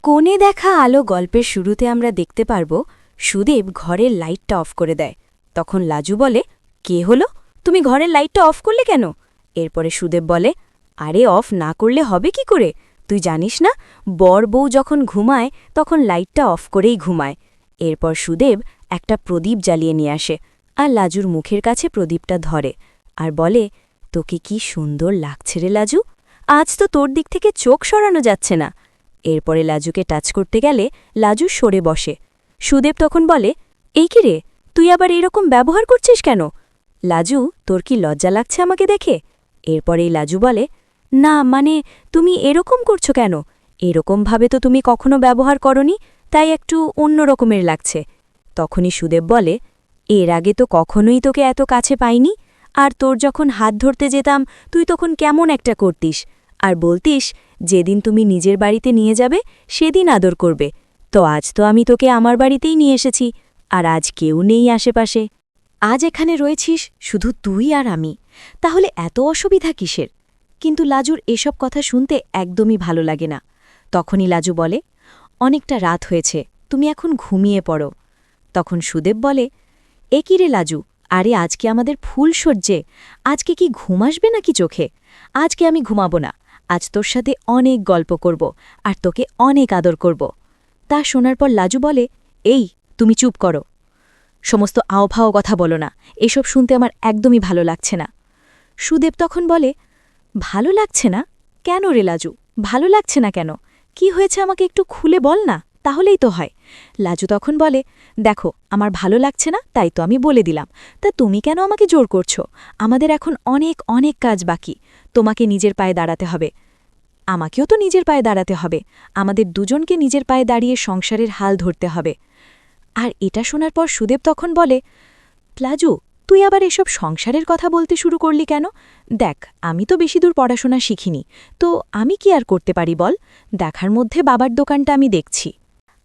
কোণে দেখা আলো গল্পের শুরুতে আমরা দেখতে পারব সুদেব ঘরের লাইটটা অফ করে দেয়। তখন লাজু বলে, কে হলো, তুমি ঘরের লাইটটা অফ করলে কেন? এরপরে সুদেব বলে, আরে অফ না করলে হবে কি করে, তুই জানিস না বর বউ যখন ঘুমায় তখন লাইটটা অফ করেই ঘুমায়। এরপর সুদেব একটা প্রদীপ জ্বালিয়ে নিয়ে আসে আর লাজুর মুখের কাছে প্রদীপটা ধরে আর বলে, তোকে কি সুন্দর লাগছে রে লাজু, আজ তো তোর দিক থেকে চোখ সরানো যাচ্ছে না। এরপরে লাজুকে টাচ করতে গেলে লাজু সরে বসে। সুদেব তখন বলে, এই কি রে, তুই আবার এরকম ব্যবহার করছিস কেন? লাজু, তোর কি লজ্জা লাগছে আমাকে দেখে? এরপরেই লাজু বলে, না মানে তুমি এরকম করছো কেন, এরকমভাবে তো তুমি কখনো ব্যবহার করনি, তাই একটু অন্য রকমের লাগছে। তখনই সুদেব বলে, এর আগে তো কখনোই তোকে এত কাছে পাইনি, আর তোর যখন হাত ধরতে যেতাম তুই তখন কেমন একটা করতিস, আর বলতিস যেদিন তুমি নিজের বাড়িতে নিয়ে যাবে সেদিন আদর করবে। তো আজ তো আমি তোকে আমার বাড়িতেই নিয়ে এসেছি, আর আজ কেউ নেই আশেপাশে, আজ এখানে রয়েছিস শুধু তুই আর আমি, তাহলে এত অসুবিধা কিসের? কিন্তু লাজুর এসব কথা শুনতে একদমই ভালো লাগে না। তখনই লাজু বলে, অনেকটা রাত হয়েছে, তুমি এখন ঘুমিয়ে পড়ো। তখন সুদেব বলে, এ কি রে লাজু, আরে আজকে আমাদের ফুল সজ্জে, আজকে কি ঘুম আসবে নাকি চোখে? আজকে আমি ঘুমাবো না, আজ তোর সাথে অনেক গল্প করব আর তোকে অনেক আদর করব। তা শোনার পর লাজু বলে, এই তুমি চুপ করো, সমস্ত আওভাও কথা বলো না, এসব শুনতে আমার একদমই ভালো লাগছে না। সুদেব তখন বলে, ভালো লাগছে না কেন রে লাজু, ভালো লাগছে না কেন, কি হয়েছে আমাকে একটু খুলে বল না, তাহলেই তো হয়। লাজু তখন বলে, দেখো আমার ভালো লাগছে না তাই তো আমি বলে দিলাম, তা তুমি কেন আমাকে জোর করছো? আমাদের এখন অনেক অনেক কাজ বাকি, তোমাকে নিজের পায়ে দাঁড়াতে হবে, আমাকেও তো নিজের পায়ে দাঁড়াতে হবে, আমাদের দুজনকে নিজের পায়ে দাঁড়িয়ে সংসারের হাল ধরতে হবে। আর এটা শোনার পর সুদেব তখন বলে, লাজু তুই আবার এসব সংসারের কথা বলতে শুরু করলি কেন? দেখ আমি তো বেশি দূর পড়াশোনা শিখিনি, তো আমি কি আর করতে পারি বল, দেখার মধ্যে বাবার দোকানটা আমি দেখছি,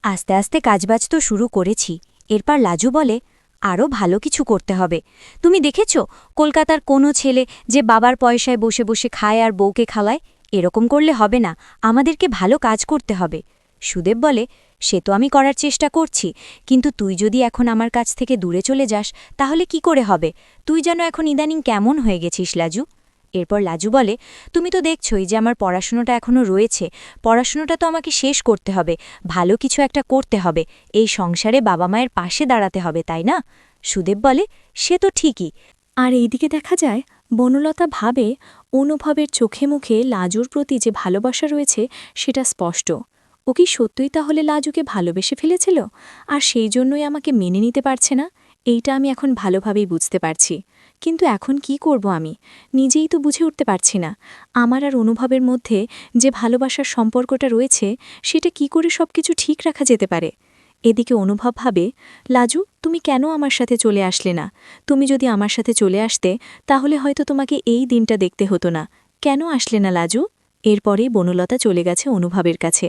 আস্তে আস্তে কাজবাজ তো শুরু করেছি। এরপর লাজু বলে, আরও ভালো কিছু করতে হবে। তুমি দেখেছ কলকাতার কোনো ছেলে যে বাবার পয়সায় বসে বসে খায় আর বউকে খাওয়ায়? এরকম করলে হবে না, আমাদেরকে ভালো কাজ করতে হবে। সুদেব বলে, সে তো আমি করার চেষ্টা করছি, কিন্তু তুই যদি এখন আমার কাছ থেকে দূরে চলে যাস তাহলে কি করে হবে? তুই যেন এখন ইদানিং কেমন হয়ে গেছিস লাজু। এরপর লাজু বলে, তুমি তো দেখছই যে আমার পড়াশুনোটা এখনও রয়েছে, পড়াশুনোটা তো আমাকে শেষ করতে হবে, ভালো কিছু একটা করতে হবে, এই সংসারে বাবা মায়ের পাশে দাঁড়াতে হবে, তাই না? সুদেব বলে, সে তো ঠিকই। আর এইদিকে দেখা যায় বনলতা ভাবে অনুভবের চোখে মুখে লাজুর প্রতি যে ভালোবাসা রয়েছে সেটা স্পষ্ট। ও কি সত্যই তাহলে লাজুকে ভালোবেসে ফেলেছিল, আর সেই জন্যই আমাকে মেনে নিতে পারছে না? এইটা আমি এখন ভালোভাবেই বুঝতে পারছি, কিন্তু এখন কি করব আমি নিজেই তো বুঝে উঠতে পারছি না। আমার আর অনুভবের মধ্যে যে ভালোবাসার সম্পর্কটা রয়েছে সেটা কি করে সবকিছু ঠিক রাখা যেতে পারে? এদিকে অনুভব ভাবে, লাজু তুমি কেন আমার সাথে চলে আসলে না? তুমি যদি আমার সাথে চলে আসতে তাহলে হয়তো তোমাকে এই দিনটা দেখতে হতো না। কেন আসলে না লাজু? এরপরেই বনলতা চলে গেছে অনুভবের কাছে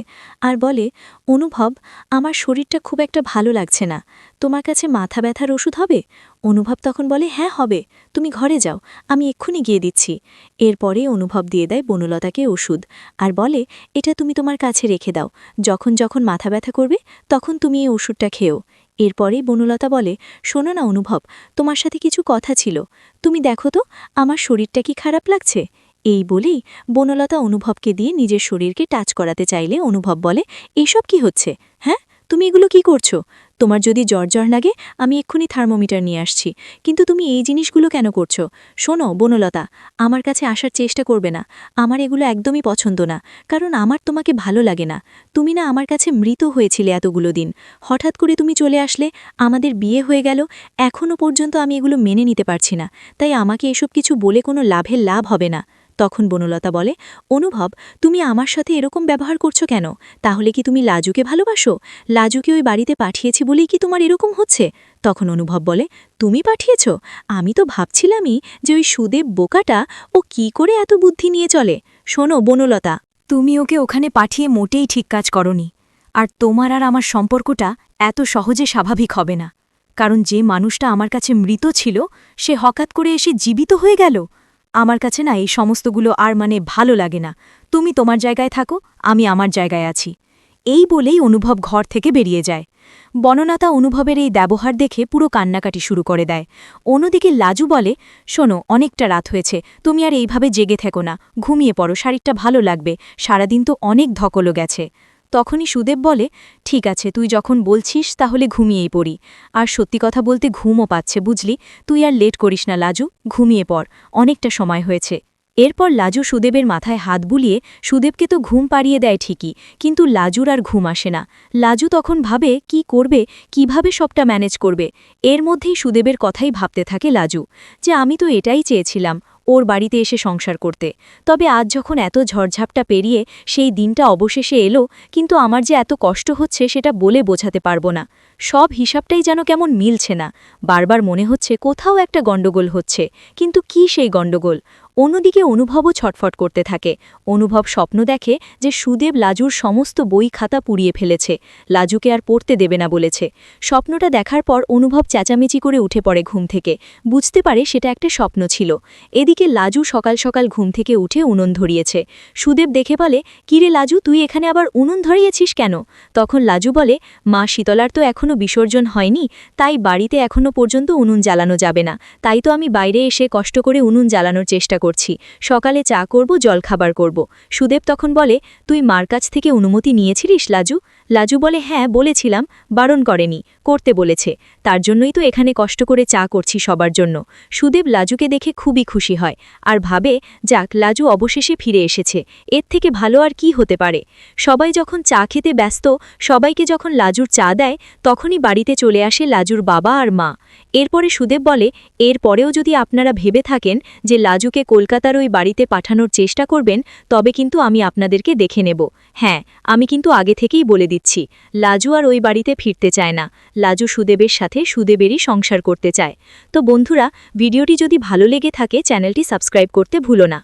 আর বলে, অনুভব আমার শরীরটা খুব একটা ভালো লাগছে না, তোমার কাছে মাথা ব্যথার ওষুধ হবে? অনুভব তখন বলে, হ্যাঁ হবে, তুমি ঘরে যাও, আমি এক্ষুনি গিয়ে দিচ্ছি। এরপরে অনুভব দিয়ে দেয় বনলতাকে ওষুধ আর বলে, এটা তুমি তোমার কাছে রেখে দাও, যখন যখন মাথা ব্যথা করবে তখন তুমি এই ওষুধটা খেও। এরপরেই বনলতা বলে, শোনো না অনুভব, তোমার সাথে কিছু কথা ছিল, তুমি দেখো তো আমার শরীরটা কি খারাপ লাগছে? এই বলেই বনলতা অনুভবকে দিয়ে নিজের শরীরকে টাচ করাতে চাইলে অনুভব বলে, এসব কি হচ্ছে, হ্যাঁ তুমি এগুলো কি করছো? তোমার যদি জ্বর লাগে আমি এক্ষুনি থার্মোমিটার নিয়ে আসছি, কিন্তু তুমি এই জিনিসগুলো কেন করছো? শোনো বনলতা, আমার কাছে আসার চেষ্টা করবে না, আমার এগুলো একদমই পছন্দ না, কারণ আমার তোমাকে ভালো লাগে না। তুমি না আমার কাছে মৃত হয়েছিলে এতগুলো দিন, হঠাৎ করে তুমি চলে আসলে, আমাদের বিয়ে হয়ে গেল, এখনও পর্যন্ত আমি এগুলো মেনে নিতে পারছি না, তাই আমাকে এসব কিছু বলে কোনো লাভ হবে না। তখন বনলতা বলে, অনুভব তুমি আমার সাথে এরকম ব্যবহার করছো কেন? তাহলে কি তুমি লাজুকে ভালোবাসো? লাজুকে ওই বাড়িতে পাঠিয়েছি বলেই কি তোমার এরকম হচ্ছে? তখন অনুভব বলে, তুমি পাঠিয়েছ? আমি তো ভাবছিলামই যে ওই সুদেব বোকাটা ও কি করে এত বুদ্ধি নিয়ে চলে। শোনো বনলতা, তুমি ওকে ওখানে পাঠিয়ে মোটেই ঠিক কাজ করনি, আর তোমার আর আমার সম্পর্কটা এত সহজে স্বাভাবিক হবে না, কারণ যে মানুষটা আমার কাছে মৃত ছিল সে হঠাৎ করে এসে জীবিত হয়ে গেল। আমার কাছে না এই সমস্তগুলো আর ভালো লাগে না, তুমি তোমার জায়গায় থাকো, আমি আমার জায়গায় আছি। এই বলেই অনুভব ঘর থেকে বেরিয়ে যায়। বননাতা অনুভবের এই ব্যবহার দেখে পুরো কান্নাকাটি শুরু করে দেয়। অন্যদিকে লাজু বলে, শোনো, অনেকটা রাত হয়েছে, তুমি আর এইভাবে জেগে থেকো না, ঘুমিয়ে পড়ো, শরীরটা ভালো লাগবে, সারাদিন তো অনেক ধকলো গেছে। তখনই সুদেব বলে, ঠিক আছে, তুই যখন বলছিস তাহলে ঘুমিয়েই পড়ি। আর সত্যি কথা বলতে ঘুমও পাচ্ছে, বুঝলি, তুই আর লেট করিস না লাজু, ঘুমিয়ে পড়, অনেকটা সময় হয়েছে। এরপর লাজু সুদেবের মাথায় হাত বুলিয়ে সুদেবকে তো ঘুম পাড়িয়ে দেয় ঠিকই, কিন্তু লাজুর আর ঘুম আসে না। লাজু তখন ভাবে কি করবে, কিভাবে সবটা ম্যানেজ করবে। এর মধ্যেই সুদেবের কথাই ভাবতে থাকে লাজু, যে আমি তো এটাই চেয়েছিলাম, ওর বাড়িতে এসে সংসার করতে। তবে আজ যখন এত ঝড়ঝাপটা পেরিয়ে সেই দিনটা অবশেষে এলো, কিন্তু আমার যে এত কষ্ট হচ্ছে সেটা বলে বোঝাতে পারবো না। সব হিসাবটাই যেন কেমন মিলছে না, বারবার মনে হচ্ছে কোথাও একটা গণ্ডগোল হচ্ছে, কিন্তু কি সেই গণ্ডগোল। অন্যদিকে অনুভবও ছটফট করতে থাকে। অনুভব স্বপ্ন দেখে যে সুদেব লাজুর সমস্ত বই খাতা পুড়িয়ে ফেলেছে, লাজুকে আর পড়তে দেবে না বলেছে। স্বপ্নটা দেখার পর অনুভব চেঁচামেচি করে উঠে পড়ে ঘুম থেকে, বুঝতে পারে সেটা একটা স্বপ্ন ছিল। এদিকে লাজু সকাল সকাল ঘুম থেকে উঠে উনুন ধরিয়েছে। সুদেব দেখে বলে, কিরে লাজু, তুই এখানে আবার উনুন ধরিয়েছিস কেন? তখন লাজু বলে, মা শীতলার তো এখনও বিসর্জন হয়নি, তাই বাড়িতে এখনও পর্যন্ত উনুন জ্বালানো যাবে না, তাই তো আমি বাইরে এসে কষ্ট করে উনুন জ্বালানোর চেষ্টা করছি, সকালে চা করব, জলখাবার করব। সুদেব তখন বলে, তুই মার কাছ থেকে অনুমতি নিয়েছিলিস লাজু? লাজু বলে, হ্যাঁ বলেছিলাম, বারণ করেনি, করতে বলেছে, তার জন্যই তো এখানে কষ্ট করে চা করছি সবার জন্য। সুদেব লাজুকে দেখে খুবই খুশি হয়, আর ভাবে, যাক, লাজু অবশেষে ফিরে এসেছে, এর থেকে ভালো আর কি হতে পারে। সবাই যখন চা খেতে ব্যস্ত, সবাইকে যখন লাজুর চা দেয়, তখনই বাড়িতে চলে আসে লাজুর বাবা আর মা। এরপরে সুদেব বলে, এরপরেও যদি আপনারা ভেবে থাকেন যে লাজুকে কলকাতার ওই বাড়িতে পাঠানোর চেষ্টা করবেন, তবে কিন্তু আমি আপনাদেরকে দেখে নেব। হ্যাঁ, আমি কিন্তু আগে থেকেই বলে দিচ্ছি, লাজু আর ওই বাড়িতে ফিরতে চায় না, লাজু সুদেবের সাথে সুদেবেরই সংসার করতে চায়। তো বন্ধুরা, ভিডিওটি যদি ভালো লেগে থাকে চ্যানেলটি সাবস্ক্রাইব করতে ভুলো না।